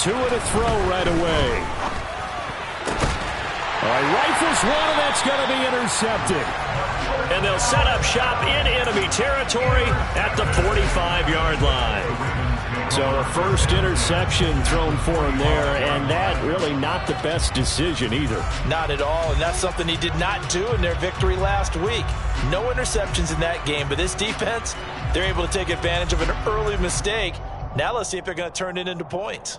Two to throw right away. All right, rifles one, and that's going to be intercepted. And they'll set up shop in enemy territory at the 45-yard line. So a first interception thrown for him there, and that really not the best decision either. Not at all, and that's something he did not do in their victory last week. No interceptions in that game, but this defense, they're able to take advantage of an early mistake. Now let's see if they're going to turn it into points.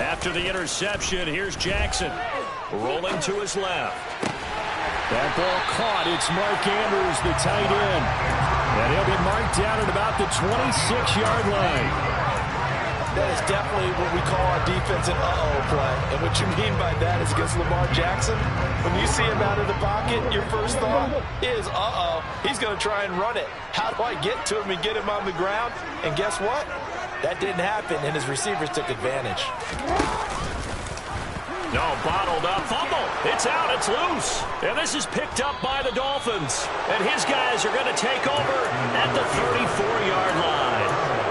After the interception, here's Jackson. Rolling to his left. That ball caught. It's Mark Andrews, the tight end. And he'll be marked down at about the 26-yard line. That is definitely what we call our defense an uh-oh play. And what you mean by that is against Lamar Jackson, when you see him out of the pocket, your first thought is, uh-oh, he's going to try and run it. How do I get to him and get him on the ground? And guess what? That didn't happen, and his receivers took advantage. No, bottled up. Fumble. It's out. It's loose. And this is picked up by the Dolphins. And his guys are going to take over at the 34-yard line.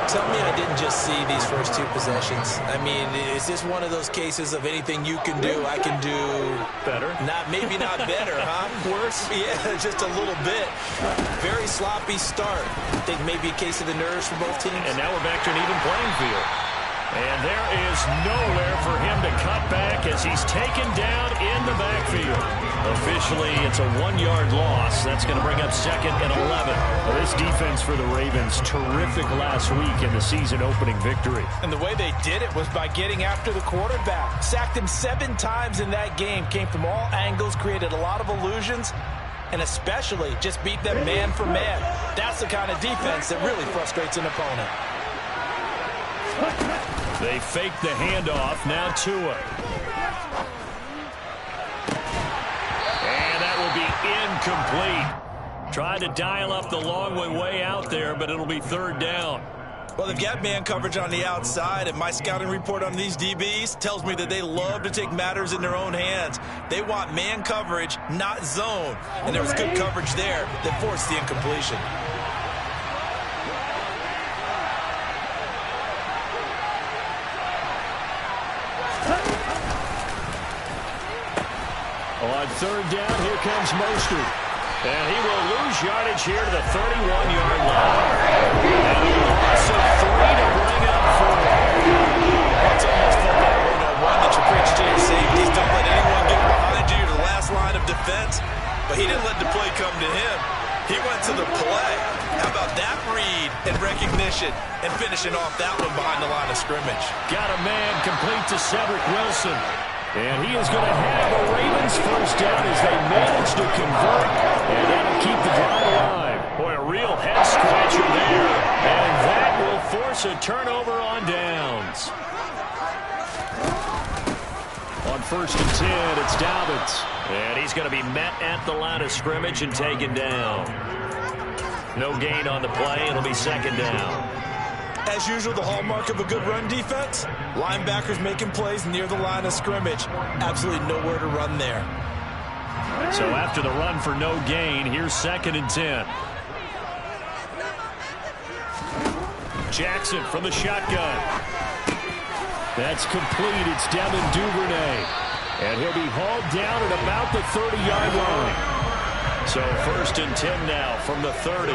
Tell me I didn't just see these first two possessions. I mean, is this one of those cases of anything you can do, I can do better? Maybe not better, huh? Worse? Yeah, just a little bit. Very sloppy start. I think maybe a case of the nerves for both teams. And now we're back to an even playing field. And there is nowhere for him to cut back as he's taken down in the backfield. Officially, it's a 1-yard loss. That's going to bring up second and 11. Well, this defense for the Ravens, terrific last week in the season-opening victory. And the way they did it was by getting after the quarterback. Sacked him 7 times in that game. Came from all angles, created a lot of illusions, and especially just beat them man for man. That's the kind of defense that really frustrates an opponent. They fake the handoff. Now Tua. And that will be incomplete. Tried to dial up the long way out there, but it'll be third down. Well, they've got man coverage on the outside, and my scouting report on these DBs tells me that they love to take matters in their own hands. They want man coverage, not zone. And there was good coverage there that forced the incompletion. On third down, here comes Mostert. And he will lose yardage here to the 31-yard line. And a loss of 3 to bring up 4. It's almost football 101 that you preach to your safeties. Don't let anyone get behind you. You're the last line of defense. But he didn't let the play come to him. He went to the play. How about that read and recognition and finishing off that one behind the line of scrimmage? Got a man complete to Cedric Wilson. And he is going to have a Ravens first down as they manage to convert. And that'll keep the drive alive. Boy, a real head-scratcher there. And that will force a turnover on downs. On first and 10, it's Dobbins. And he's going to be met at the line of scrimmage and taken down. No gain on the play. It'll be second down. As usual, the hallmark of a good run defense, linebackers making plays near the line of scrimmage. Absolutely nowhere to run there. So after the run for no gain, here's second and 10. Jackson from the shotgun. That's complete. It's Devin Duvernay. And he'll be hauled down at about the 30-yard line. So 1st and 10 now from the 30.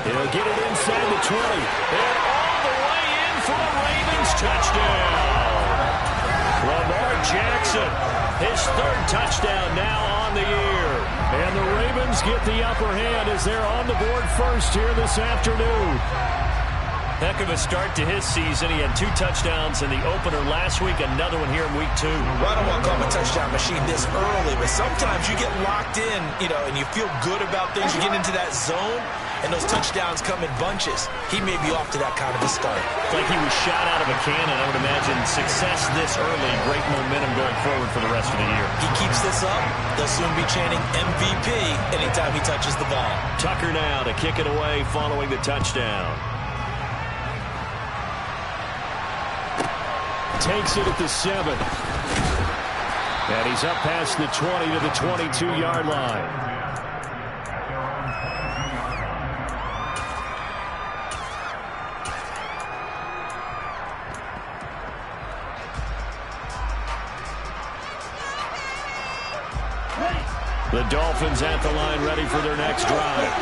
He'll get it inside the 20. And all the way in for a Ravens touchdown. Lamar Jackson, his 3rd touchdown now on the year. And the Ravens get the upper hand as they're on the board first here this afternoon. Heck of a start to his season. He had 2 touchdowns in the opener last week, another one here in week 2. Well, I don't want to call him a touchdown machine this early, but sometimes you get locked in, and you feel good about things. You get into that zone, and those touchdowns come in bunches. He may be off to that kind of a start. Like he was shot out of a cannon. I would imagine success this early, great momentum going forward for the rest of the year. He keeps this up, they'll soon be chanting MVP anytime he touches the ball. Tucker now to kick it away following the touchdown. Takes it at the 7. And he's up past the 20 to the 22-yard line. The Dolphins at the line, ready for their next drive.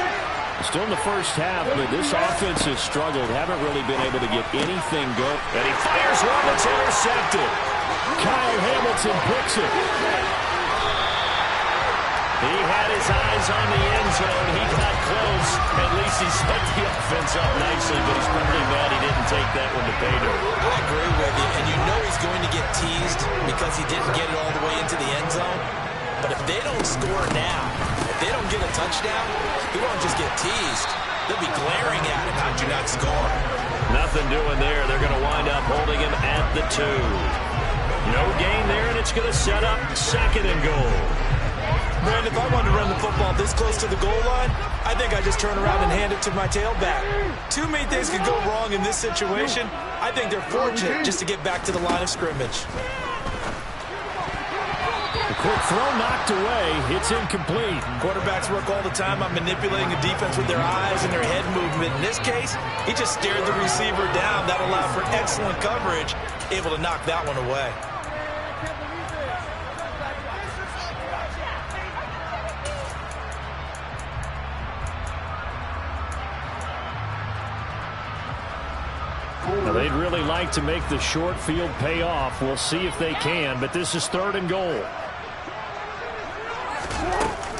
Still in the first half, but this offense has struggled. Haven't really been able to get anything going. And he fires one that's intercepted. Kyle Hamilton picks it. He had his eyes on the end zone. He got close. At least he set the offense up nicely, but he's probably mad he didn't take that one to pay dirt. I agree with you, and you know he's going to get teased because he didn't get it all the way into the end zone. But if they don't score now, if they don't get a touchdown, he won't just get teased. They'll be glaring at him. How'd you not score? Nothing doing there. They're going to wind up holding him at the 2. No gain there, and it's going to set up 2nd and goal. Man, if I wanted to run the football this close to the goal line, I think I just turn around and hand it to my tailback. Too many things could go wrong in this situation. I think they're fortunate just to get back to the line of scrimmage. The quick throw knocked away. It's incomplete. Quarterbacks work all the time on manipulating the defense with their eyes and their head movement. In this case, he just stared the receiver down. That allowed for excellent coverage, able to knock that one away. Now, they'd really like to make the short field pay off. We'll see if they can, but this is 3rd and goal.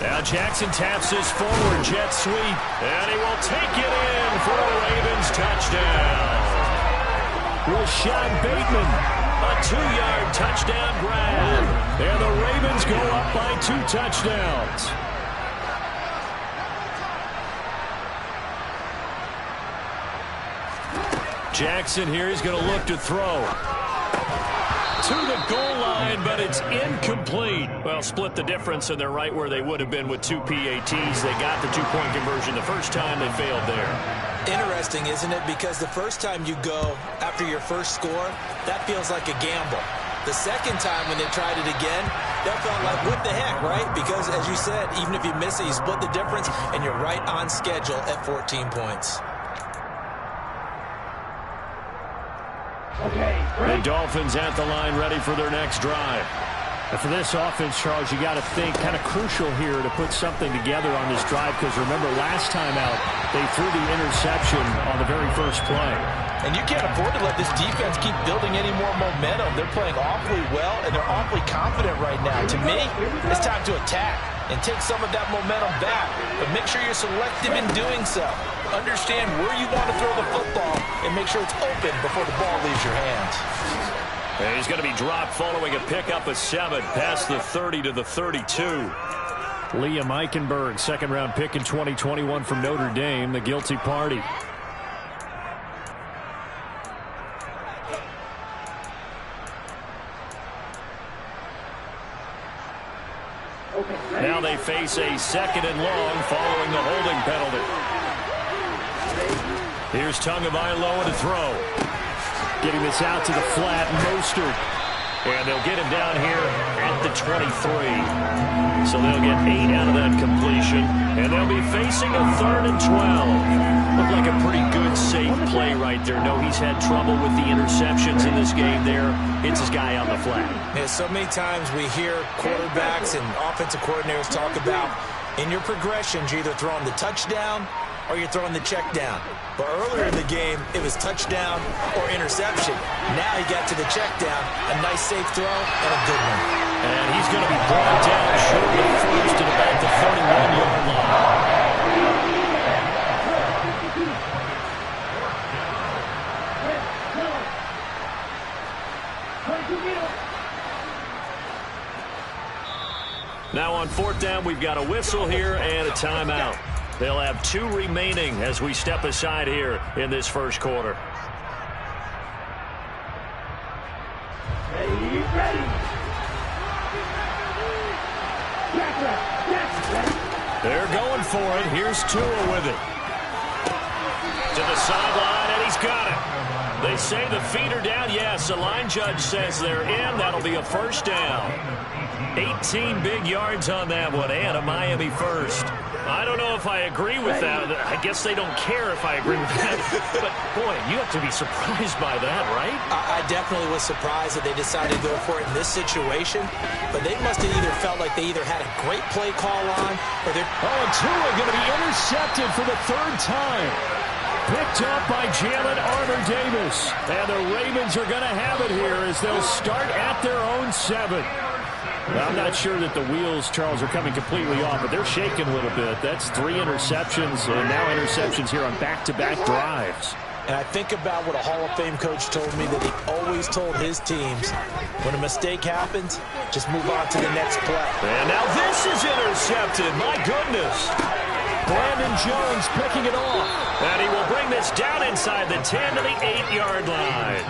Now Jackson taps his forward jet sweep, and he will take it in for a Ravens touchdown. Rashad Bateman, a 2-yard touchdown grab, and the Ravens go up by 2 touchdowns. Jackson here, he's going to look to throw. To the goal line, but it's incomplete. Well, split the difference, and they're right where they would have been with 2 PATs. They got the 2-point conversion the first time. They failed there. Interesting, isn't it? Because the first time you go after your first score, that feels like a gamble. The second time when they tried it again, that felt like, what the heck, right? Because, as you said, even if you miss it, you split the difference, and you're right on schedule at 14 points. The Dolphins at the line, ready for their next drive. And for this offense, Charles, you got to think kind of crucial here to put something together on this drive, because remember, last time out, they threw the interception on the very first play. And you can't afford to let this defense keep building any more momentum. They're playing awfully well, and they're awfully confident right now. To me, it's time to attack and take some of that momentum back. But make sure you're selective in doing so. Understand where you want to throw the football and make sure it's open before the ball leaves your hands. And he's going to be dropped following a pickup of 7 past the 30 to the 32. Liam Eichenberg, second-round pick in 2021 from Notre Dame, the guilty party. Now they face a 2nd and long following the holding penalty. Here's Tagovailoa to throw. Getting this out to the flat, Mostert. And they'll get him down here at the 23. So they'll get 8 out of that completion. And they'll be facing a 3rd and 12. Looked like a pretty good, safe play right there. No, he's had trouble with the interceptions in this game there. Hits his guy on the flat. Yeah, so many times we hear quarterbacks and offensive coordinators talk about in your progressions, you're either throwing the touchdown or you're throwing the check down. But earlier in the game, it was touchdown or interception. Now he got to the check down, a nice safe throw, and a good one. And he's going to be brought down short of the first at about the 31-yard line. Now on 4th down, we've got a whistle here and a timeout. They'll have 2 remaining as we step aside here in this first quarter. They're going for it. Here's Tua with it. To the sideline, and he's got it. They say the feet are down. Yes, the line judge says they're in. That'll be a first down. 18 big yards on that one, and a Miami first. I don't know if I agree with that. I guess they don't care if I agree with that. But, boy, you have to be surprised by that, right? I definitely was surprised that they decided to go for it in this situation. But they must have either felt like they either had a great play call on or they're... Oh, and Tua going to be intercepted for the 3rd time. Picked up by Jalen Armour-Davis. And the Ravens are going to have it here as they'll start at their own 7. Well, I'm not sure that the wheels, Charles, are coming completely off, but they're shaking a little bit. That's 3 interceptions, and now interceptions here on back-to-back drives. And I think about what a Hall of Fame coach told me, that he always told his teams, when a mistake happens, just move on to the next play. And now this is intercepted. My goodness. Brandon Jones picking it off. And he will bring this down inside the 10 to the 8-yard line.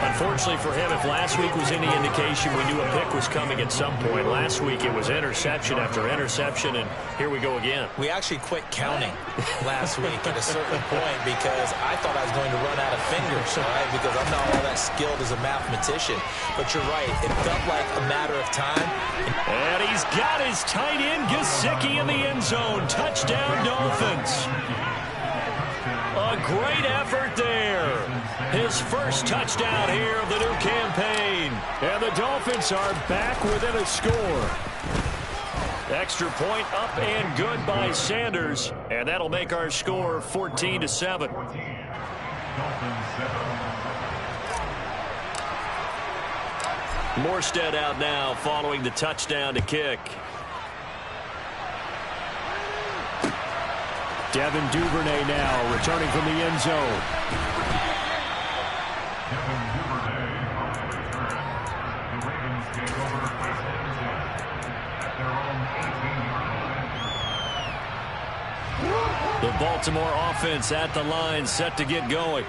Unfortunately for him, if last week was any indication, we knew a pick was coming at some point. Last week it was interception after interception, and here we go again. We actually quit counting last week at a certain point because I thought I was going to run out of fingers, right? Because I'm not all that skilled as a mathematician. But you're right, it felt like a matter of time. And he's got his tight end, Gesicki, in the end zone. Touchdown, Dolphins. A great effort there. His first touchdown here of the new campaign. And the Dolphins are back within a score. Extra point up and good by Sanders. And that'll make our score 14-7. Morstead out now following the touchdown to kick. Devin Duvernay now returning from the end zone. The Baltimore offense at the line, set to get going.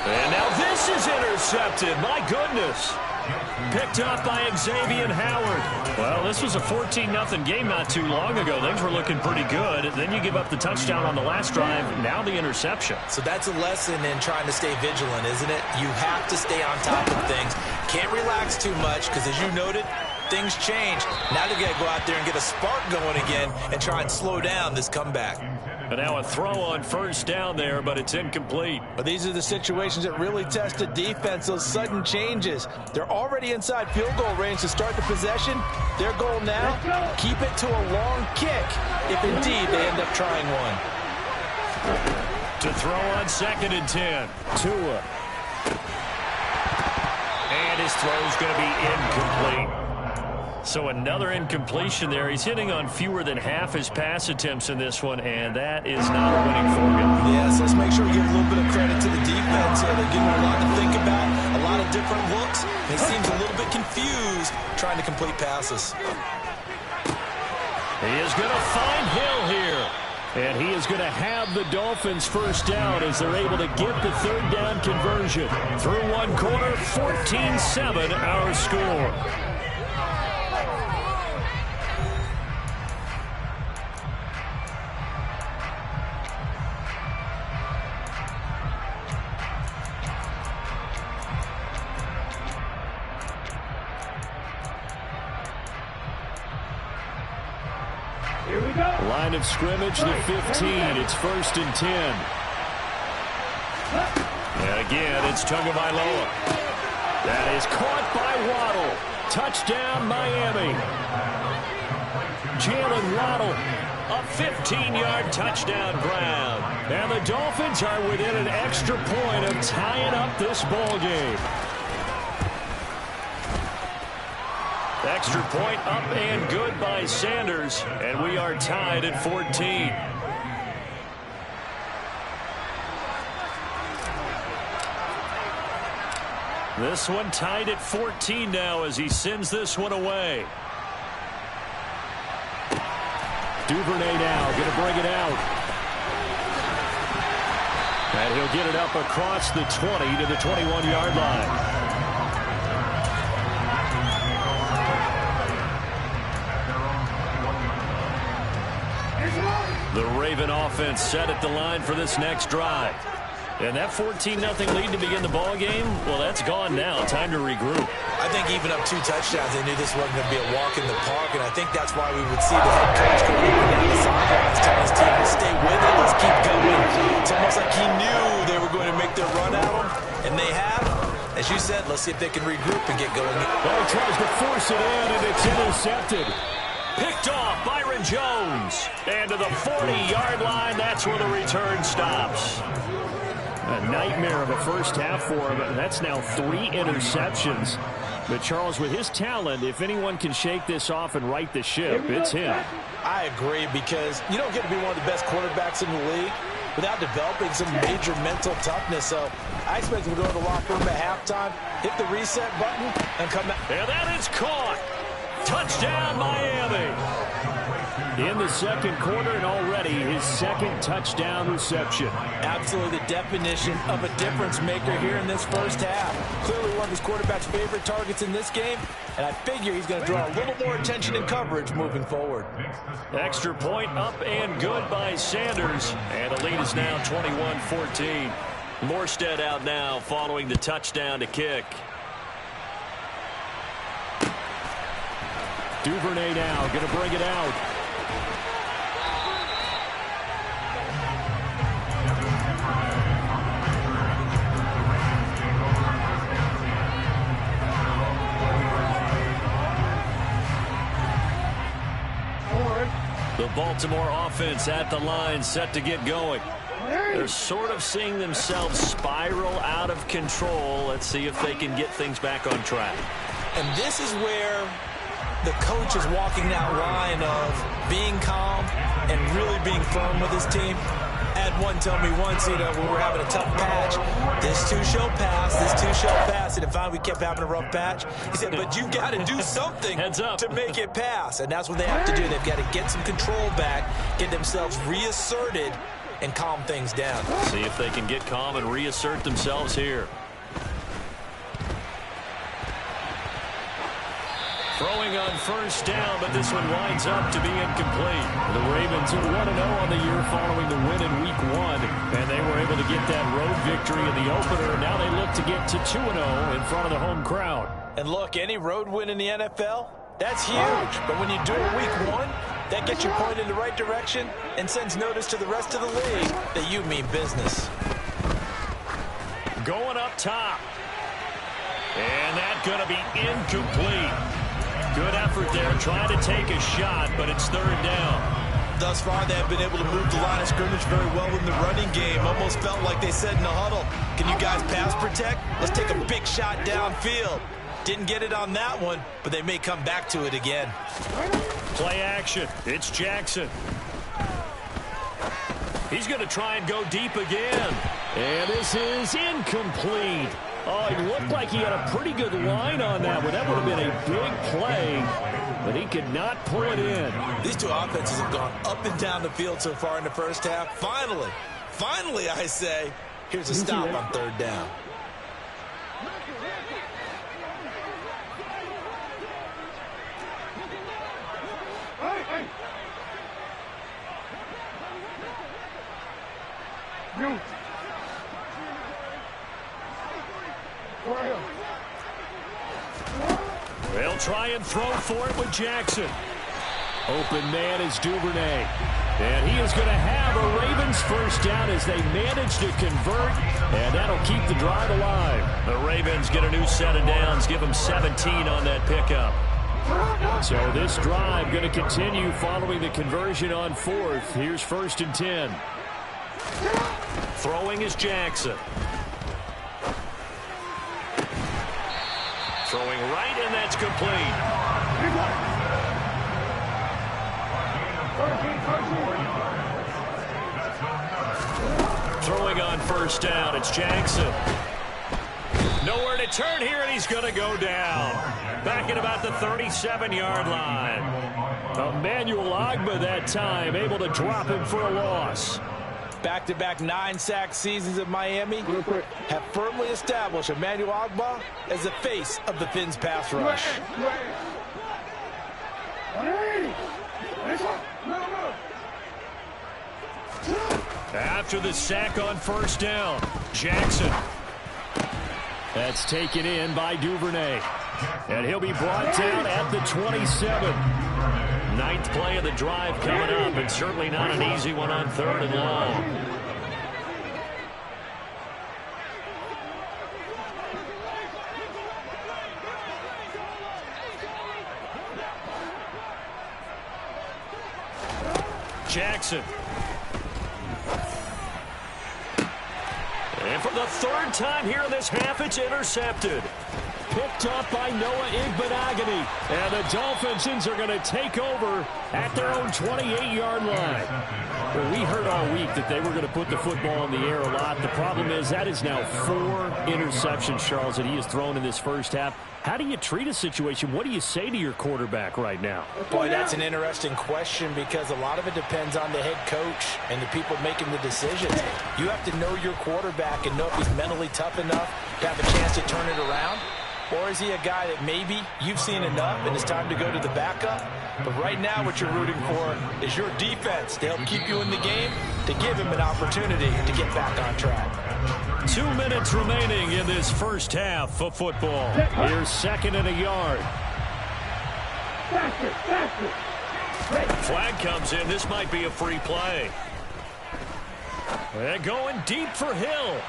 And now this is intercepted. My goodness. Picked up by Xavier Howard. Well, this was a 14-0 game not too long ago. Things were looking pretty good. Then you give up the touchdown on the last drive. Now the interception. So that's a lesson in trying to stay vigilant, isn't it? You have to stay on top of things. Can't relax too much because, as you noted, things change. Now they got to go out there and get a spark going again and try and slow down this comeback. And now a throw on first down there, but it's incomplete. But these are the situations that really test the defense, those sudden changes. They're already inside field goal range to start the possession. Their goal now, keep it to a long kick, if indeed they end up trying one. To throw on 2nd and 10. Tua. And his throw's going to be incomplete. So another incompletion there. He's hitting on fewer than half his pass attempts in this one, and that is not a winning formula. Yes, let's make sure we give a little bit of credit to the defense. They're giving a lot to think about, a lot of different looks. He seems a little bit confused trying to complete passes. He is going to find Hill here. And he is going to have the Dolphins first down as they're able to get the 3rd down conversion. Through one quarter, 14-7 our score. Line of scrimmage, the 15. It's 1st and 10. And again, it's Tagovailoa. That is caught by Waddle. Touchdown, Miami. Jalen Waddle, a 15-yard touchdown grab. And the Dolphins are within an extra point of tying up this ball game. Extra point up and good by Sanders, and we are tied at 14. This one tied at 14 now as he sends this one away. Duvernay now going to bring it out. And he'll get it up across the 20 to the 21-yard line. The Raven offense set at the line for this next drive. And that 14-0 lead to begin the ball game, well, that's gone now. Time to regroup. I think even up 2 touchdowns, they knew this wasn't going to be a walk in the park, and I think that's why we would see the head coach go up and down the sidelines telling his team to stay with it, let's keep going. It's almost like he knew they were going to make their run at him, and they have. As you said, let's see if they can regroup and get going. Well, he tries to force it in, and it's intercepted. Picked off Byron Jones. And to the 40-yard line, that's where the return stops. A nightmare of a first half for him, and that's now 3 interceptions. But Charles, with his talent, if anyone can shake this off and right the ship, it's him. I agree, because you don't get to be one of the best quarterbacks in the league without developing some major mental toughness. So I expect him to go to the locker room at halftime, hit the reset button, and come back. And that is caught. Touchdown, Miami. In the second quarter, and already his second touchdown reception. Absolutely the definition of a difference maker here in this first half. Clearly one of his quarterback's favorite targets in this game, and I figure he's going to draw a little more attention and coverage moving forward. Extra point up and good by Sanders, and the lead is now 21-14. Morstead out now following the touchdown to kick. Duvernay now going to bring it out. The Baltimore offense at the line, set to get going. They're sort of seeing themselves spiral out of control. Let's see if they can get things back on track. And this is where the coach is walking that line of being calm and really being firm with his team. I had one tell me once, when we're having a tough patch, this too shall pass, this too shall pass. And if we kept having a rough patch, he said, but you got to do something to make it pass. And that's what they have to do. They've got to get some control back, get themselves reasserted, and calm things down. See if they can get calm and reassert themselves here. Throwing on first down, but this one winds up to be incomplete. The Ravens are 1-0 on the year following the win in Week 1, and they were able to get that road victory in the opener. Now they look to get to 2-0 in front of the home crowd. And look, any road win in the NFL, that's huge. But when you do it Week 1, that gets you pointed in the right direction and sends notice to the rest of the league that you mean business. Going up top. And that's going to be incomplete. Good effort there, trying to take a shot, but it's third down. Thus far, they have been able to move the line of scrimmage very well in the running game. Almost felt like they said in the huddle, can you guys pass protect? Let's take a big shot downfield. Didn't get it on that one, but they may come back to it again. Play action. It's Jackson. He's going to try and go deep again. And this is incomplete. Oh, it looked like he had a pretty good line on that one. That would have been a big play, but he could not pull it in. These two offenses have gone up and down the field so far in the first half. Finally, I say, here's a stop on third down. They'll try and throw for it with Jackson. Open man is Duvernay. And he is going to have a Ravens first down as they manage to convert, and that'll keep the drive alive. The Ravens get a new set of downs, give them 17 on that pickup. So this drive going to continue following the conversion on 4th. Here's 1st and 10. Throwing is Jackson. Throwing right, and that's complete. Throwing on 1st down, it's Jackson. Nowhere to turn here, and he's going to go down. Back at about the 37-yard line. Emmanuel Ogbah that time, able to drop him for a loss. Back-to-back 9-sack seasons at Miami have firmly established Emmanuel Ogbah as the face of the Phins pass rush. After the sack on 1st down, Jackson. That's taken in by Duvernay. And he'll be brought down at the 27. 9th play of the drive coming up, and certainly not an easy one on 3rd and long. Jackson. And for the 3rd time here in this half, it's intercepted. Picked up by Noah Igbenogany. And the Dolphins are going to take over at their own 28-yard line. Well, we heard all week that they were going to put the football in the air a lot. The problem is that is now 4 interceptions, Charles, that he has thrown in this first half. How do you treat a situation? What do you say to your quarterback right now? Boy, that's an interesting question because a lot of it depends on the head coach and the people making the decisions. You have to know your quarterback and know if he's mentally tough enough to have a chance to turn it around. Or is he a guy that maybe you've seen enough and it's time to go to the backup? But right now what you're rooting for is your defense to help keep you in the game, to give him an opportunity to get back on track. 2 minutes remaining in this first half of football. Here's 2nd and a yard. Flag comes in. This might be a free play. They're going deep for Hill.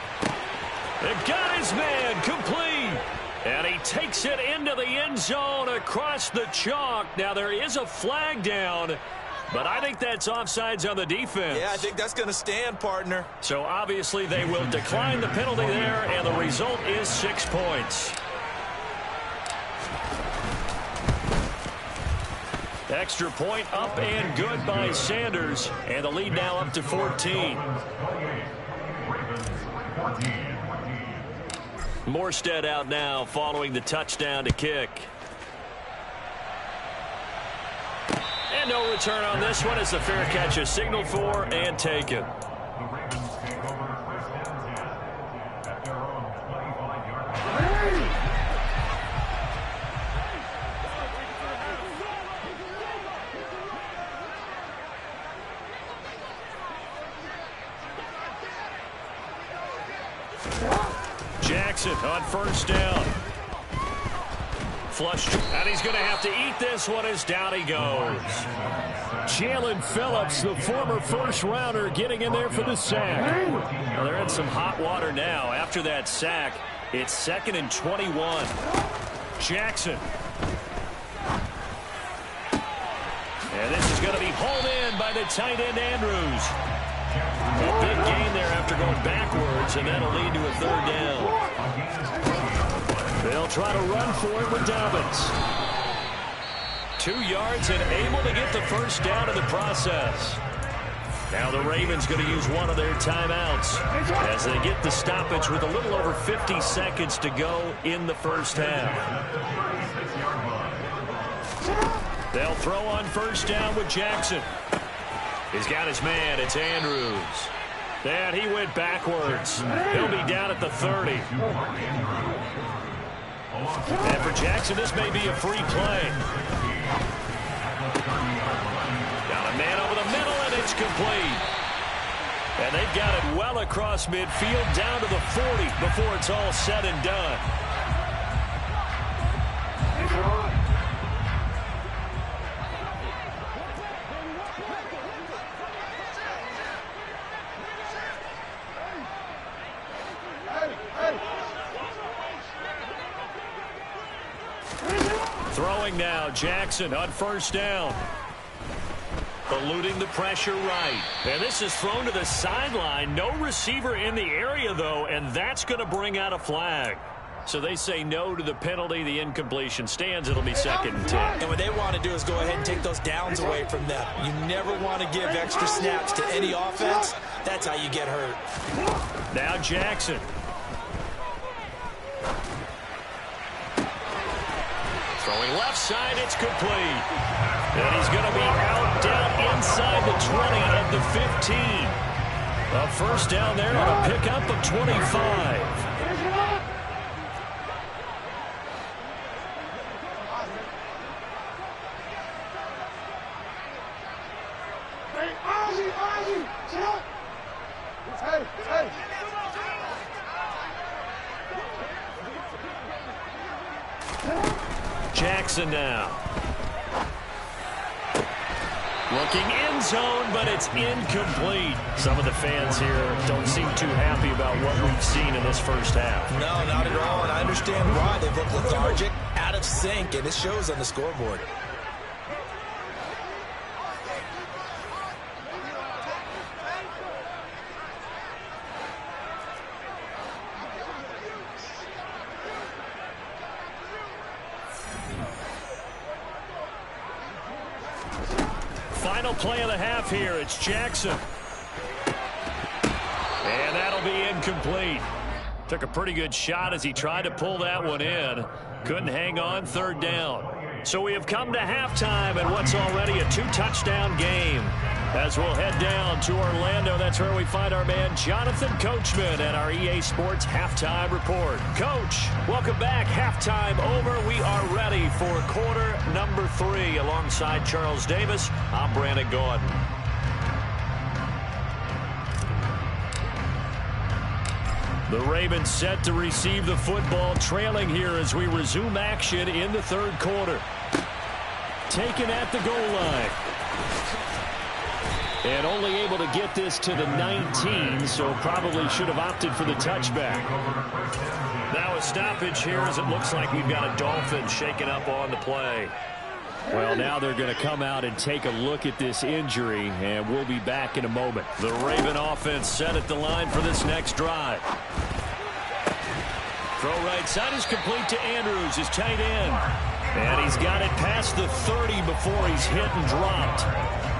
They've got his man complete. And he takes it into the end zone across the chalk. Now there is a flag down, but I think that's offsides on the defense. Yeah, I think that's going to stand, partner. So obviously they will decline the penalty there, and the result is 6 points. Extra point up and good by Sanders, and the lead now up to 14. Morstead out now following the touchdown to kick. And no return on this one as the fair catch is signaled for and taken. Jackson on 1st down. Flushed, and he's going to have to eat this one as down he goes. Jalen Phillips, the former first-rounder, getting in there for the sack. Well, they're in some hot water now. After that sack, it's 2nd and 21. Jackson. And this is going to be hauled in by the tight end, Andrews. A big gain there after going backwards, and that'll lead to a 3rd down. They'll try to run for it with Dobbins. 2 yards and able to get the first down in the process. Now the Ravens going to use one of their timeouts as they get the stoppage with a little over 50 seconds to go in the first half. They'll throw on 1st down with Jackson. He's got his man. It's Andrews. And he went backwards. He'll be down at the 30. And for Jackson, this may be a free play. Got a man over the middle, and it's complete. And they've got it well across midfield, down to the 40 before it's all said and done. Throwing now, Jackson on first down. Eluding the pressure right. And this is thrown to the sideline. No receiver in the area, though, and that's going to bring out a flag. So they say no to the penalty. The incompletion stands. It'll be 2nd and 10. And what they want to do is go ahead and take those downs away from them. You never want to give extra snaps to any offense. That's how you get hurt. Now Jackson. Throwing left side, it's complete. And he's going to be out down inside the 20 of the 15. A first down there on a pickup of 25. Jackson now. Looking end zone, but it's incomplete. Some of the fans here don't seem too happy about what we've seen in this first half. No, not at all, and I understand why. They've looked lethargic, out of sync, and it shows on the scoreboard. Final play of the half here. It's Jackson. And that'll be incomplete. Took a pretty good shot as he tried to pull that one in. Couldn't hang on, 3rd down. So we have come to halftime in what's already a 2-touchdown game. As we'll head down to Orlando, that's where we find our man Jonathan Coachman at our EA Sports Halftime Report. Coach, welcome back. Halftime over. We are ready for quarter number 3. Alongside Charles Davis, I'm Brandon Gordon. The Ravens set to receive the football, trailing here as we resume action in the 3rd quarter. Taken at the goal line. And only able to get this to the 19, so probably should have opted for the touchback. Now a stoppage here as it looks like we've got a Dolphin shaken up on the play. Well, now they're going to come out and take a look at this injury, and we'll be back in a moment. The Raven offense set at the line for this next drive. Throw right side is complete to Andrews, his tight end. And he's got it past the 30 before he's hit and dropped.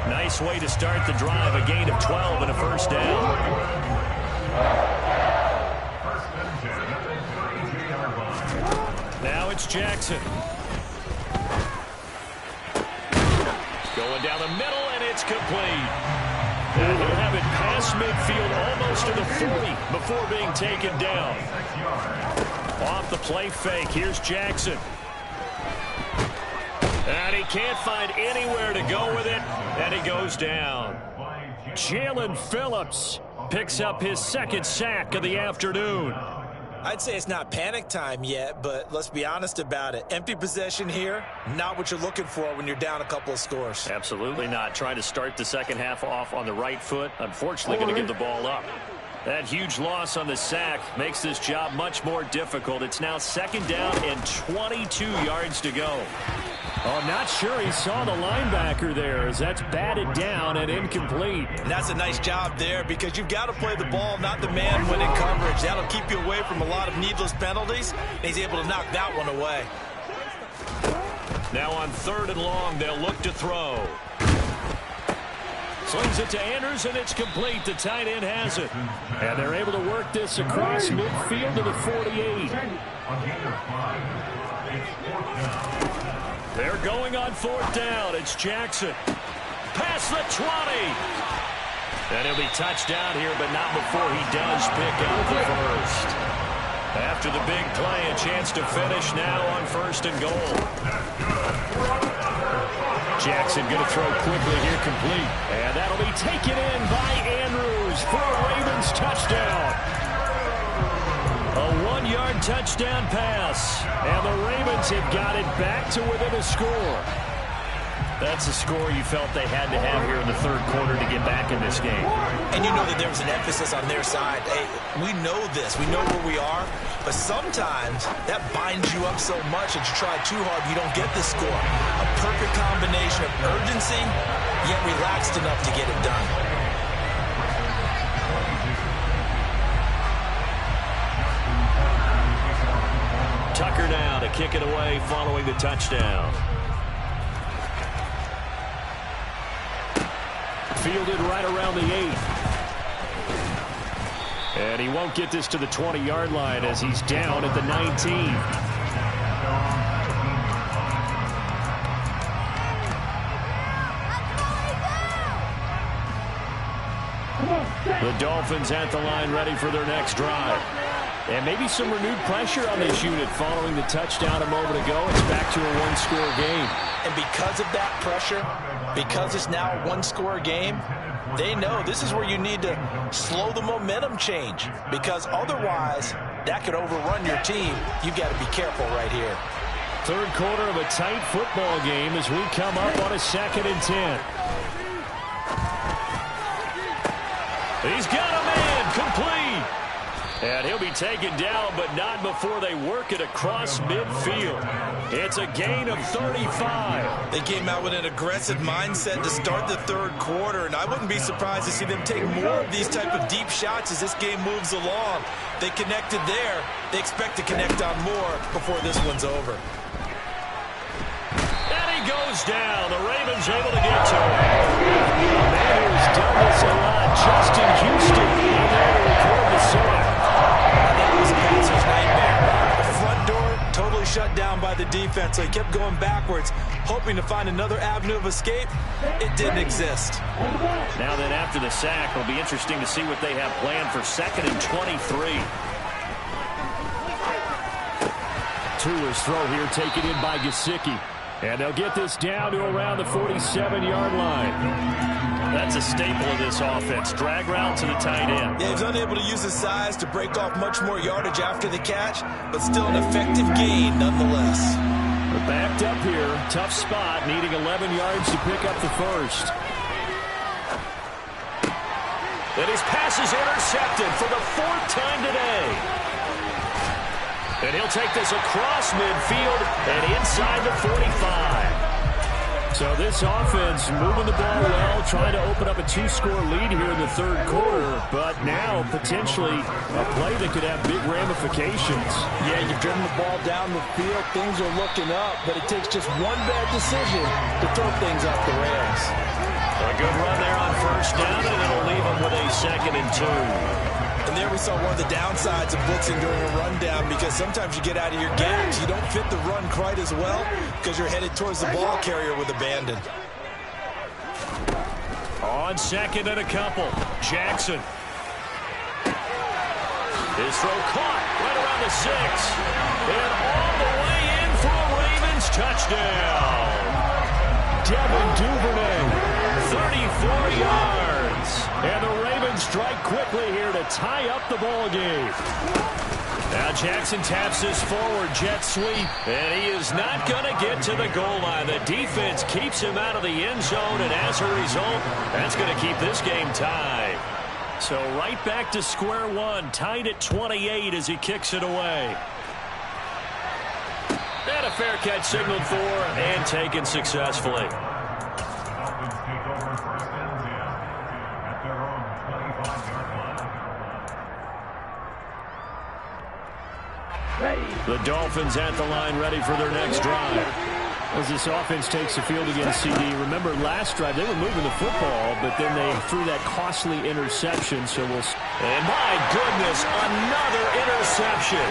Nice way to start the drive, a gain of 12 and a first down. Now it's Jackson. Going down the middle, and it's complete. And he'll have it past midfield almost to the 40 before being taken down. Off the play fake, here's Jackson. And he can't find anywhere to go with it, and he goes down. Jalen Phillips picks up his 2nd sack of the afternoon. I'd say it's not panic time yet, but let's be honest about it. Empty possession here, not what you're looking for when you're down a couple of scores. Absolutely not. Trying to start the second half off on the right foot. Unfortunately, going to give the ball up. That huge loss on the sack makes this job much more difficult. It's now 2nd down and 22 yards to go. Oh, not sure he saw the linebacker there as that's batted down and incomplete. And that's a nice job there because you've got to play the ball, not the man when in coverage. That'll keep you away from a lot of needless penalties, and he's able to knock that one away. Now on 3rd and long, they'll look to throw. Slings it to Andrews, and it's complete. The tight end has it. And they're able to work this across midfield to the 48. They're going on 4th down. It's Jackson. Past the 20. And he'll be touched down here, but not before he does pick up the first. After the big play, a chance to finish now on 1st and goal. Jackson going to throw quickly here, complete. And that'll be taken in by Andrews for a Ravens touchdown. A 1-yard touchdown pass. And the Ravens have got it back to within a score. That's a score you felt they had to have here in the third quarter to get back in this game. And you know that there was an emphasis on their side. Hey, we know this. We know where we are. But sometimes that binds you up so much that you try too hard, you don't get the score. A perfect combination of urgency, yet relaxed enough to get it done. Tucker now to kick it away following the touchdown. Fielded right around the 8. And he won't get this to the 20-yard line as he's down at the 19. The Dolphins at the line ready for their next drive. And maybe some renewed pressure on this unit following the touchdown a moment ago. It's back to a one-score game. And because of that pressure, because it's now a one-score game, they know this is where you need to slow the momentum change, because otherwise that could overrun your team. You've got to be careful right here. Third quarter of a tight football game as we come up on a 2nd and 10. He's got a man complete. And he'll be taken down, but not before they work it across midfield. It's a gain of 35. They came out with an aggressive mindset to start the third quarter, and I wouldn't be surprised to see them take more of these type of deep shots as this game moves along. They connected there. They expect to connect on more before this one's over. And he goes down. The Ravens able to get to him. A man who's done this a lot, Justin Houston, in there to record the sack. That was a passer's nightmare. The front door totally shut down by the defense, so he kept going backwards, hoping to find another avenue of escape. It didn't exist. Now then, after the sack, it'll be interesting to see what they have planned for 2nd and 23. Tua's throw here taken in by Gesicki. And they'll get this down to around the 47-yard line. That's a staple of this offense. Drag route to the tight end. Yeah, he's unable to use his size to break off much more yardage after the catch, but still an effective gain nonetheless. They're backed up here. Tough spot, needing 11 yards to pick up the first. And his pass is intercepted for the 4th time today. And he'll take this across midfield and inside the 45. So this offense moving the ball well, trying to open up a 2-score lead here in the third quarter, but now potentially a play that could have big ramifications. Yeah, you've driven the ball down the field. Things are looking up, but it takes just one bad decision to throw things off the rails. A good run there on first down, and it'll leave them with a 2nd and 2. And there we saw one of the downsides of blitzing during a rundown, because sometimes you get out of your gaps. You don't fit the run quite as well because you're headed towards the ball carrier with abandon. On 2nd and a couple, Jackson. His throw caught right around the 6. And all the way in for a Ravens touchdown. Devin Duvernay, 34 yards. And the Ravens strike quickly here to tie up the ball game. Now Jackson taps this forward jet sweep, and he is not going to get to the goal line. The defense keeps him out of the end zone, and as a result, that's going to keep this game tied. So right back to square one, tied at 28 as he kicks it away. And a fair catch signaled for and taken successfully. The Dolphins at the line ready for their next drive. As this offense takes the field against CD. Remember last drive they were moving the football, but then they threw that costly interception. So we'll. And my goodness, another interception.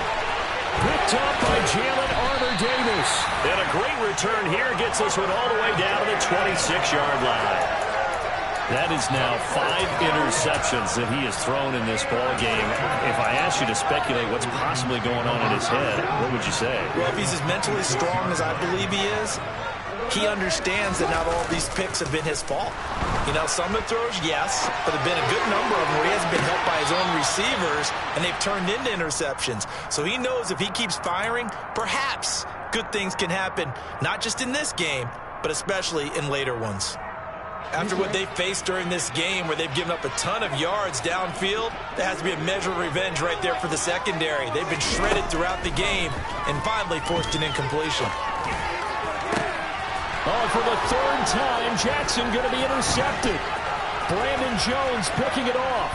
Picked up by Jalen Armour-Davis. And a great return here gets this one all the way down to the 26-yard line. That is now 5 interceptions that he has thrown in this ball game. If I asked you to speculate what's possibly going on in his head, what would you say? Well, if he's as mentally strong as I believe he is, he understands that not all these picks have been his fault. You know, some of the throws, yes, but there have been a good number of them where he hasn't been helped by his own receivers, and they've turned into interceptions. So he knows if he keeps firing, perhaps good things can happen, not just in this game, but especially in later ones. After what they faced during this game where they've given up a ton of yards downfield, there has to be a measure of revenge right there for the secondary. They've been shredded throughout the game and finally forced an incompletion. Oh, for the third time, Jackson going to be intercepted. Brandon Jones picking it off.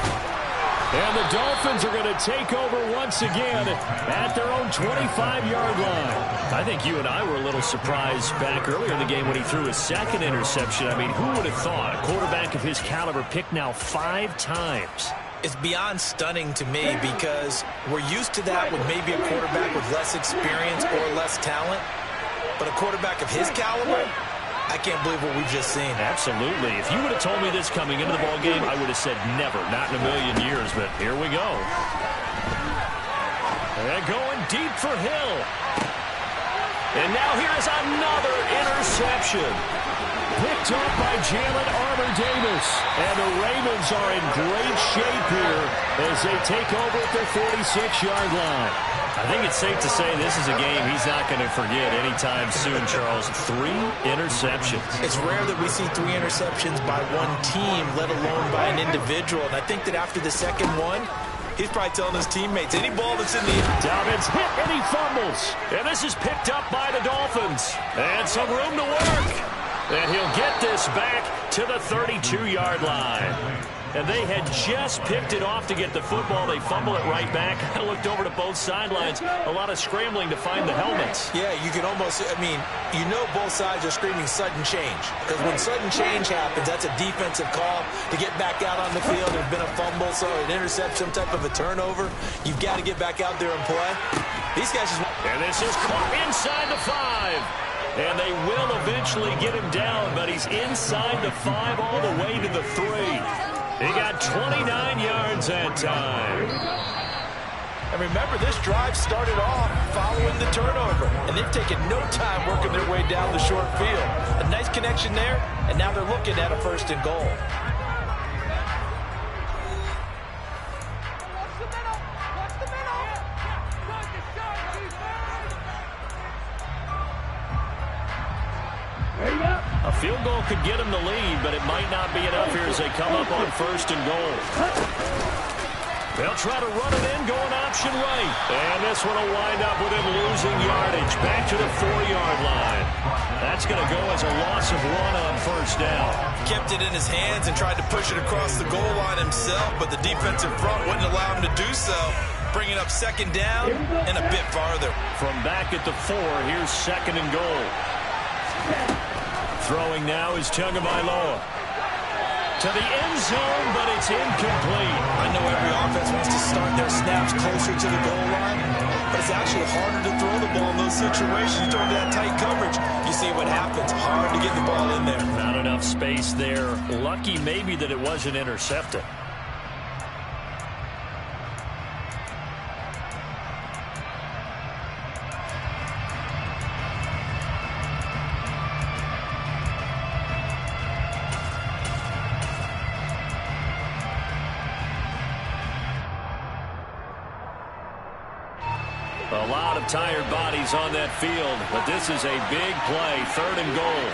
And the Dolphins are going to take over once again at their own 25-yard line. I think you and I were a little surprised back earlier in the game when he threw his second interception. I mean, who would have thought a quarterback of his caliber picked now 5 times? It's beyond stunning to me because we're used to that with maybe a quarterback with less experience or less talent. But a quarterback of his caliber, I can't believe what we've just seen. Absolutely. If you would have told me this coming into the ballgame, I would have said never, not in a million years, but here we go. And going deep for Hill. And now here's another interception. Picked up by Jalen Armour-Davis. And the Ravens are in great shape here as they take over at their 46-yard line. I think it's safe to say this is a game he's not going to forget anytime soon, Charles. 3 interceptions. It's rare that we see 3 interceptions by one team, let alone by an individual. And I think that after the second one, he's probably telling his teammates, any ball that's in the... Dobbins hit and he fumbles. And this is picked up by the Dolphins. And some room to work. And he'll get this back to the 32-yard line. And they had just picked it off to get the football. They fumble it right back. I looked over to both sidelines. A lot of scrambling to find the helmets. Yeah, you can almost, I mean, you know both sides are screaming sudden change. Because when sudden change happens, that's a defensive call to get back out on the field. There's been a fumble, so an interception, some type of a turnover. You've got to get back out there and play. These guys just... And this is caught inside the 5. And they will eventually get him down, but he's inside the 5 all the way to the 3. He got 29 yards that time. And remember, this drive started off following the turnover. And they've taken no time working their way down the short field. A nice connection there, and now they're looking at a 1st and goal. A field goal could get him the lead, but it might not be enough here as they come up on 1st and goal. They'll try to run it in, going option right. And this one will wind up with him losing yardage back to the 4-yard line. That's going to go as a loss of 1 on 1st down. Kept it in his hands and tried to push it across the goal line himself, but the defensive front wouldn't allow him to do so. Bringing up 2nd down and a bit farther. From back at the 4, here's 2nd and goal. Throwing now is Tagovailoa. To the end zone, but it's incomplete. I know every offense wants to start their snaps closer to the goal line, but it's actually harder to throw the ball in those situations. You throw into that tight coverage, you see what happens. Hard to get the ball in there. Not enough space there. Lucky maybe that it wasn't intercepted. A lot of tired bodies on that field, but this is a big play, 3rd and goal.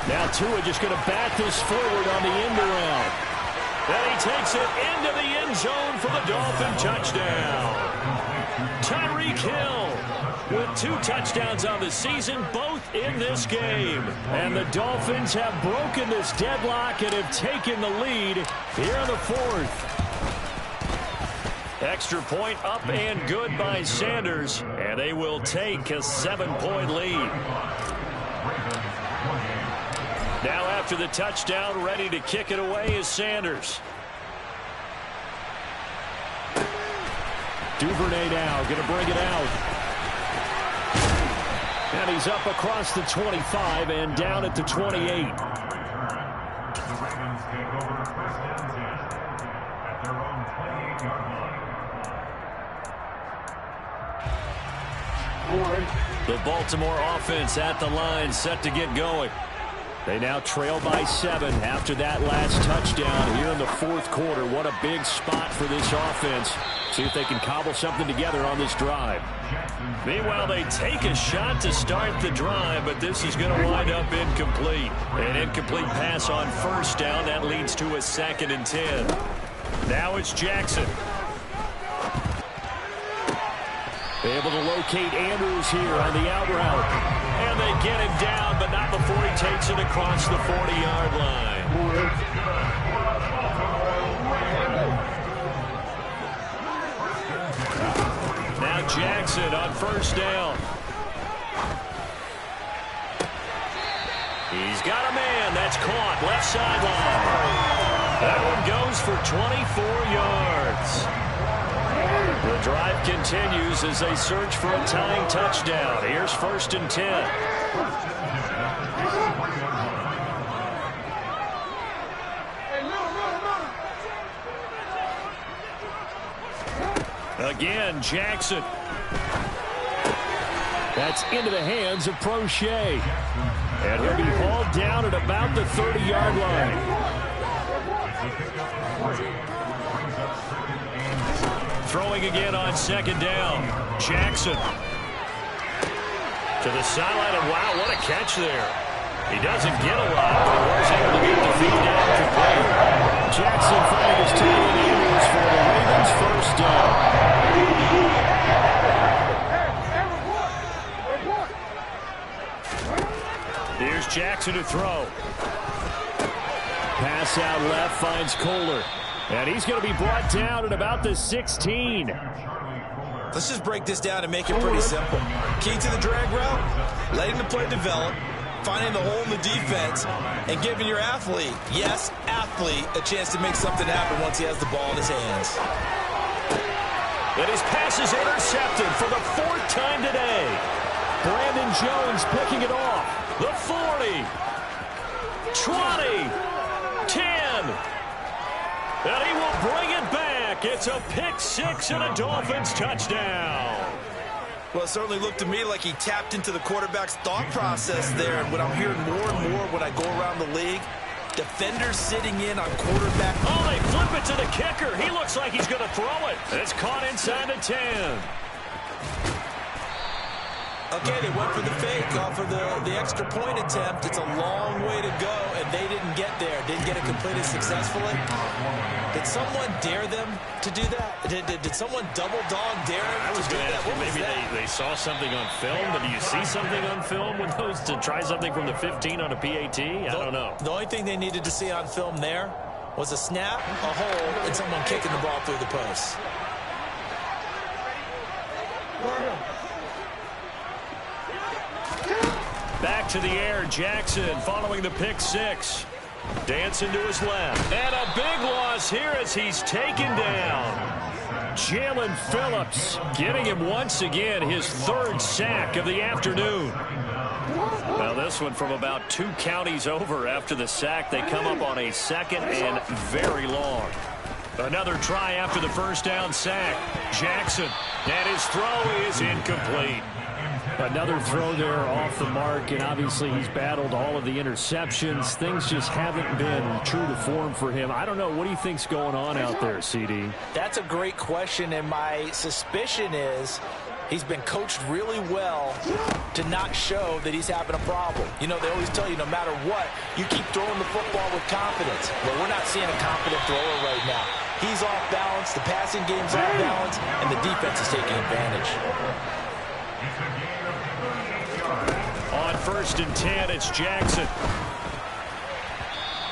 Now Tua just going to bat this forward on the end around. And he takes it into the end zone for the Dolphin touchdown. Tyreek Hill with 2 touchdowns on the season, both in this game. And the Dolphins have broken this deadlock and have taken the lead here in the 4th. Extra point up and good by Sanders, and they will take a 7-point lead. Now after the touchdown, ready to kick it away is Sanders. Duvernay now going to bring it out. And he's up across the 25 and down at the 28. The Baltimore offense at the line, set to get going. They now trail by 7 after that last touchdown here in the fourth quarter. What a big spot for this offense. See if they can cobble something together on this drive. Meanwhile, they take a shot to start the drive, but this is going to wind up incomplete. An incomplete pass on first down. That leads to a 2nd and 10. Now it's Jackson. Able to locate Andrews here on the out route. And they get him down, but not before he takes it across the 40-yard line. Now Jackson on first down. He's got a man. That's caught. Left sideline. That one goes for 24 yards. The drive continues as they search for a tying touchdown. Here's 1st and 10. Again, Jackson. That's into the hands of Prochet. And he'll be hauled down at about the 30-yard line. Throwing again on 2nd down. Jackson. To the sideline, and wow, what a catch there. He doesn't get a lot, but he was able to get the feet down complete. Jackson finding his tail in Andrews for the Ravens' first down. Here's Jackson to throw. Pass out left finds Kohler. And he's going to be brought down at about the 16. Let's just break this down and make it pretty simple. Key to the drag route, letting the play develop, finding the hole in the defense, and giving your athlete, yes, athlete, a chance to make something happen once he has the ball in his hands. And his pass is intercepted for the 4th time today. Brandon Jones picking it off. The 40, 20, 10. And he will bring it back. It's a pick-6 and a Dolphins touchdown. Well, it certainly looked to me like he tapped into the quarterback's thought process there. And what I'm hearing more and more when I go around the league, defenders sitting in on quarterback. Oh, they flip it to the kicker. He looks like he's going to throw it. It's caught inside the 10. Okay, they went for the fake off of the extra point attempt. It's a long way to go, and they didn't get there. Didn't get it completed successfully. Did someone dare them to do that? Did someone double dog dare them to do that? Maybe they saw something on film, but do you see something on film with those to try something from the 15 on a PAT? I don't know. The only thing they needed to see on film there was a snap, a hole, and someone kicking the ball through the post. Back to the air, Jackson following the pick-6. Dancing to his left. And a big loss here as he's taken down. Jalen Phillips getting him once again, his 3rd sack of the afternoon. Now this one from about 2 counties over after the sack. They come up on a 2nd and very long. Another try after the first down sack. Jackson, and his throw is incomplete. Another throw there off the mark, and obviously he's battled all of the interceptions. Things just haven't been true to form for him. I don't know. What do you think's going on out there, CD? That's a great question, and my suspicion is he's been coached really well to not show that he's having a problem. You know, they always tell you no matter what, you keep throwing the football with confidence. Well, we're not seeing a confident thrower right now. He's off balance, the passing game's off balance, and the defense is taking advantage. On 1st and 10, it's Jackson.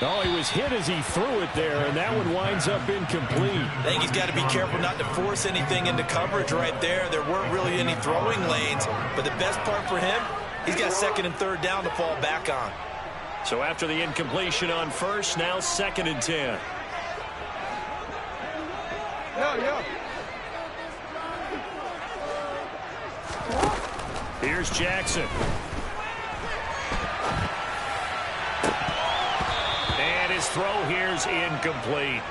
Oh, he was hit as he threw it there, and that one winds up incomplete. I think he's got to be careful not to force anything into coverage right there. There weren't really any throwing lanes, but the best part for him, he's got 2nd and 3rd down to fall back on. So after the incompletion on 1st, now 2nd and 10. Here's Jackson. And his throw here's incomplete.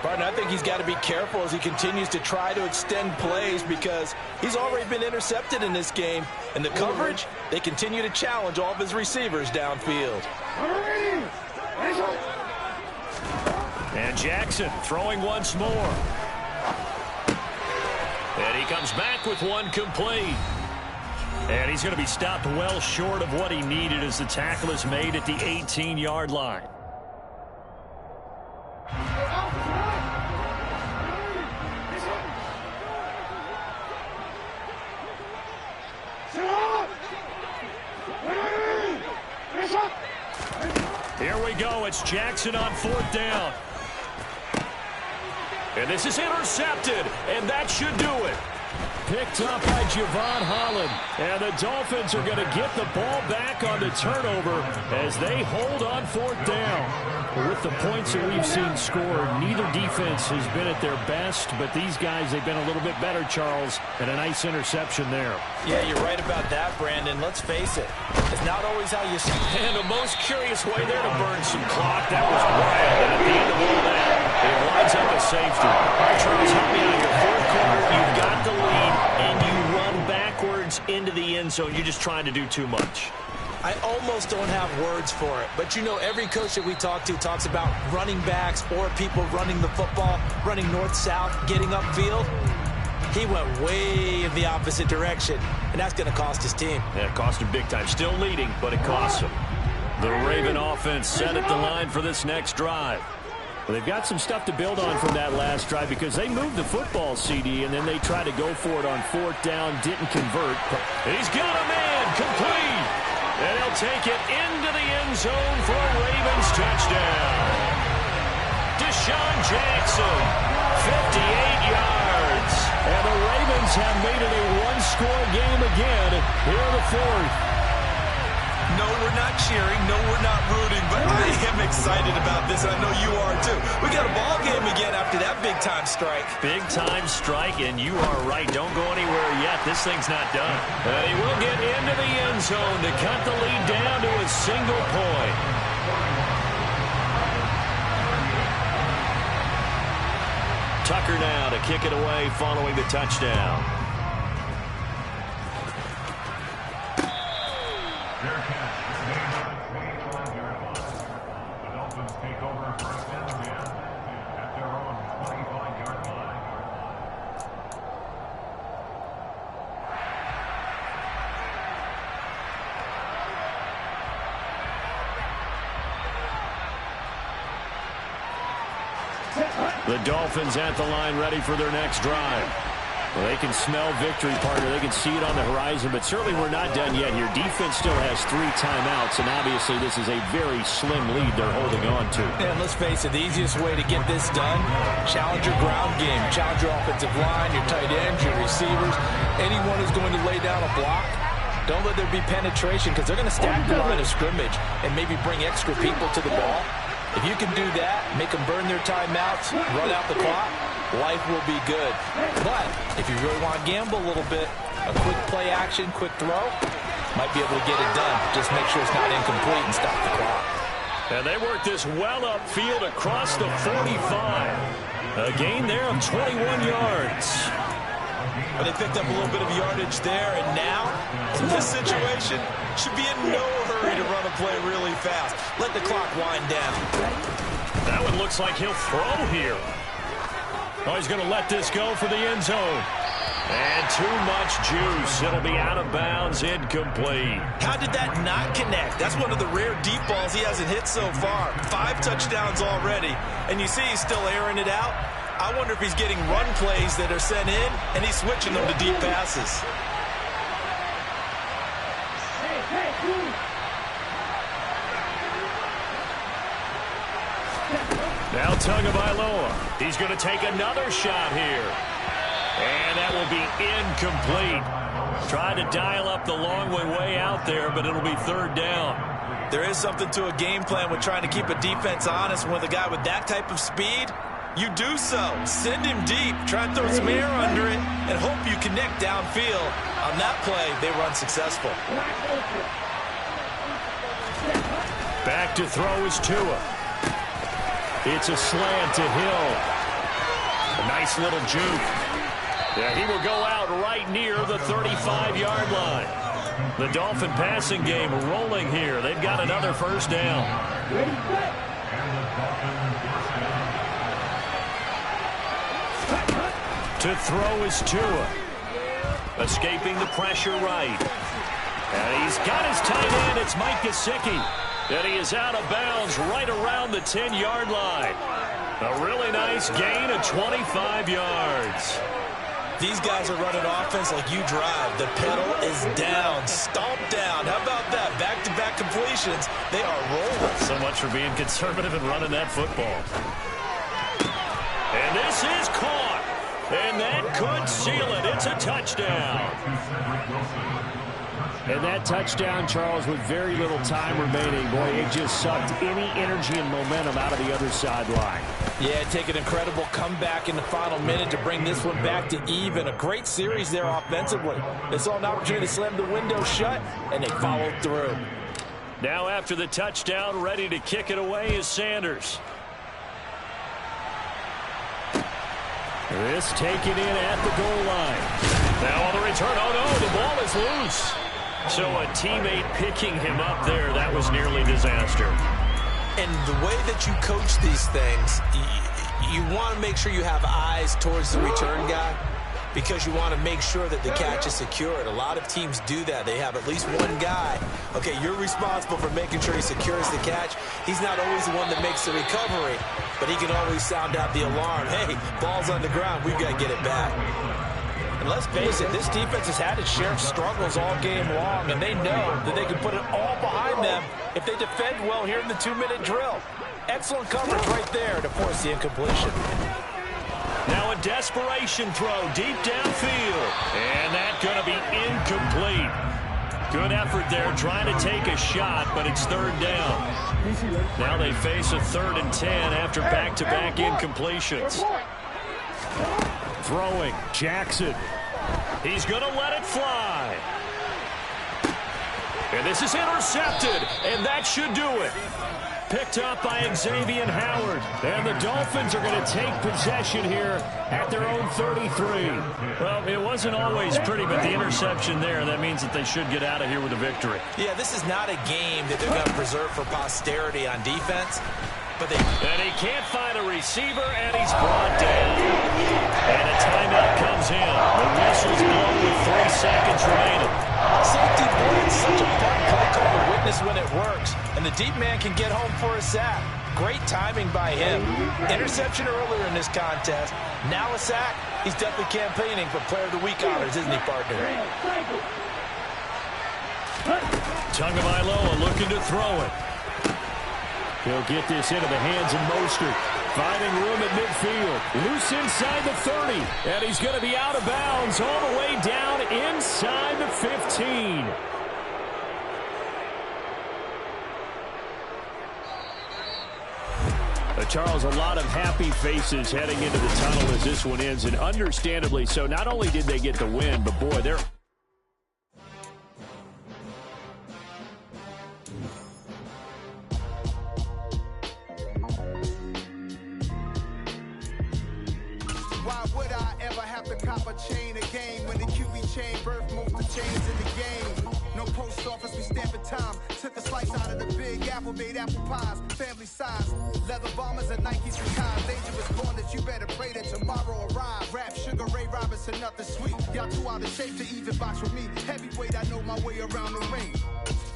Partner, I think he's got to be careful as he continues to try to extend plays because he's already been intercepted in this game. And the coverage, they continue to challenge all of his receivers downfield. And Jackson throwing once more. And he comes back with one complete. And he's going to be stopped well short of what he needed as the tackle is made at the 18-yard line. Here we go. It's Jackson on 4th down. And this is intercepted, and that should do it. Picked up by Javon Holland. And the Dolphins are going to get the ball back on the turnover as they hold on 4th down. With the points that we've seen scored, neither defense has been at their best, but these guys, they've been a little bit better, Charles, and a nice interception there. Yeah, you're right about that, Brandon. Let's face it. It's not always how you see. And the most curious way there to burn some clock. That was wild. And at the end of all that, it lines up a safety. All right, Charles, help me out here. 4th quarter, you've got the lead, and you run backwards into the end zone. You're just trying to do too much. I almost don't have words for it. But, you know, every coach that we talk to talks about running backs or people running the football, running north-south, getting upfield. He went way in the opposite direction, and that's going to cost his team. Yeah, it cost him big time. Still leading, but it costs him. The Raven offense set at the line for this next drive. Well, they've got some stuff to build on from that last drive because they moved the football, CD, and then they tried to go for it on 4th down, didn't convert. He's got a man, complete. And he'll take it into the end zone for a Ravens touchdown. Deshaun Jackson, 58 yards. And the Ravens have made it a one-score game again here in the 4th. No, we're not cheering. No, we're not rooting. But I am excited about this. I know you are, too. We got a ball game again after that big-time strike. Big-time strike, and you are right. Don't go anywhere yet. This thing's not done. He will get into the end zone to cut the lead down to a single point. Tucker now to kick it away following the touchdown. The Dolphins at the line ready for their next drive. Well, they can smell victory, partner. They can see it on the horizon, but certainly we're not done yet here. Defense still has 3 timeouts, and obviously this is a very slim lead they're holding on to. And let's face it, the easiest way to get this done, challenge your ground game. Challenge your offensive line, your tight ends, your receivers. Anyone who's going to lay down a block, don't let there be penetration because they're going to stack the line of scrimmage and maybe bring extra people to the ball. If you can do that, make them burn their timeouts, run out the clock, life will be good. But if you really want to gamble a little bit, a quick play action, quick throw, might be able to get it done. Just make sure it's not incomplete and stop the clock. And they work this well upfield across the 45. A gain there of 21 yards. But they picked up a little bit of yardage there, and now, in this situation, should be in no hurry to run a play really fast. Let the clock wind down. That one looks like he'll throw here. Oh, he's going to let this go for the end zone. And too much juice. It'll be out of bounds, incomplete. How did that not connect? That's one of the rare deep balls he hasn't hit so far. 5 touchdowns already, and you see he's still airing it out. I wonder if he's getting run plays that are sent in, and he's switching them to deep passes. Now Tagovailoa. He's going to take another shot here. And that will be incomplete. Tried to dial up the long way out there, but it'll be 3rd down. There is something to a game plan with trying to keep a defense honest. With a guy with that type of speed, you do so. Send him deep. Try and throw some air under it and hope you connect downfield. On that play, they were unsuccessful. Back to throw is Tua. It's a slant to Hill. A nice little juke. Yeah, he will go out right near the 35-yard line. The Dolphin passing game rolling here. They've got another first down. To throw is Tua. Escaping the pressure right. And he's got his tight end. It's Mike Gesicki. And he is out of bounds right around the 10-yard line. A really nice gain of 25 yards. These guys are running offense like you drive. The pedal is down, stomped down. How about that? Back-to-back completions. They are rolling. So much for being conservative and running that football. And this is caught. And that could seal it. It's a touchdown. And that touchdown, Charles, with very little time remaining. Boy, it just sucked any energy and momentum out of the other sideline. Yeah, take an incredible comeback in the final minute to bring this one back to even. A great series there offensively. They saw an opportunity to slam the window shut, and they followed through. Now after the touchdown, ready to kick it away is Sanders. This taken in at the goal line. Now on the return, oh no, the ball is loose. So a teammate picking him up there, that was nearly disaster. And the way that you coach these things, you want to make sure you have eyes towards the return guy because you want to make sure that the catch is secured. A lot of teams do that. They have at least one guy. Okay, you're responsible for making sure he secures the catch. He's not always the one that makes the recovery, but he can always sound out the alarm. Hey, ball's on the ground. We've got to get it back. And let's face it, this defense has had its share of struggles all game long, and they know that they can put it all behind them if they defend well here in the 2-minute drill. Excellent coverage right there to force the incompletion. Now a desperation throw deep downfield. And that's going to be incomplete. Good effort there trying to take a shot, but it's third down. Now they face a 3rd and 10 after back-to-back incompletions. Throwing, Jackson. He's going to let it fly. And this is intercepted, and that should do it. Picked up by Xavier Howard. And the Dolphins are going to take possession here at their own 33. Well, it wasn't always pretty, but the interception there, that means that they should get out of here with a victory. Yeah, this is not a game that they're going to preserve for posterity on defense. And he can't find a receiver, and he's brought down. And a timeout comes in. The whistle's blown with 3 seconds remaining. Safety, boy, it's such a fun play call to witness when it works. And the deep man can get home for a sack. Great timing by him. Interception earlier in this contest. Now a sack. He's definitely campaigning for Player of the Week honors, isn't he, partner? Tagovailoa looking to throw it. He'll get this into the hands of Mostert. Finding room at midfield. Loose inside the 30. And he's going to be out of bounds all the way down inside the 15. Charles, a lot of happy faces heading into the tunnel as this one ends, and understandably so. Not only did they get the win, but boy, they're... Why would I ever have to cop a chain again when the QB chain birthed most of the chains in the game? No post office, we stamping time. Took a slice out of the big apple, made apple pies, family size. Leather bombers and Nikes and ties. Dangerous corners, you better pray that tomorrow arrive. Rap, Sugar Ray Robinson, nothing sweet. Y'all too out of shape to even box with me. Heavyweight, I know my way around the ring.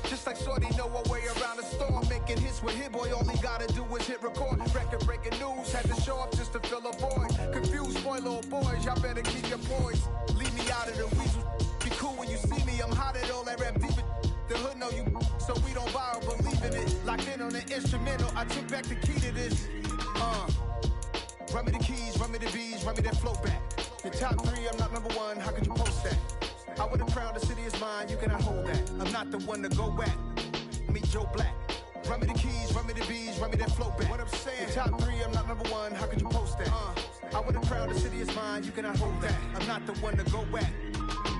Just like Shorty know her way around the storm. Making hits with Hit Boy, all he gotta do is hit record. Record breaking news, had to show up just to fill a void. Confused, boy, little boys, y'all better keep your poise. Leave me out of the weasel. Be cool when you see me, I'm hot at all that rap deep. The hood know you, so we don't borrow, believe in it. Locked in on the instrumental, I took back the key to this. Run me the keys, run me the V's, run me that flow back. Your top 3, I'm not number 1, how could you post that? I would have crowned the city is mine, you cannot hold that. I'm not the one to go at. Meet Joe Black. Run me the keys, run me the B's, run me that flow back. What I'm saying, your top 3, I'm not number 1, how could you post that? I would have crowned the city is mine, you cannot hold that. I'm not the one to go at.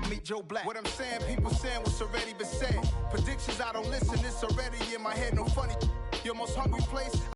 Meet Joe Black. What I'm saying, people saying what's already been said. Predictions, I don't listen, it's already in my head, no funny. Your most hungry place.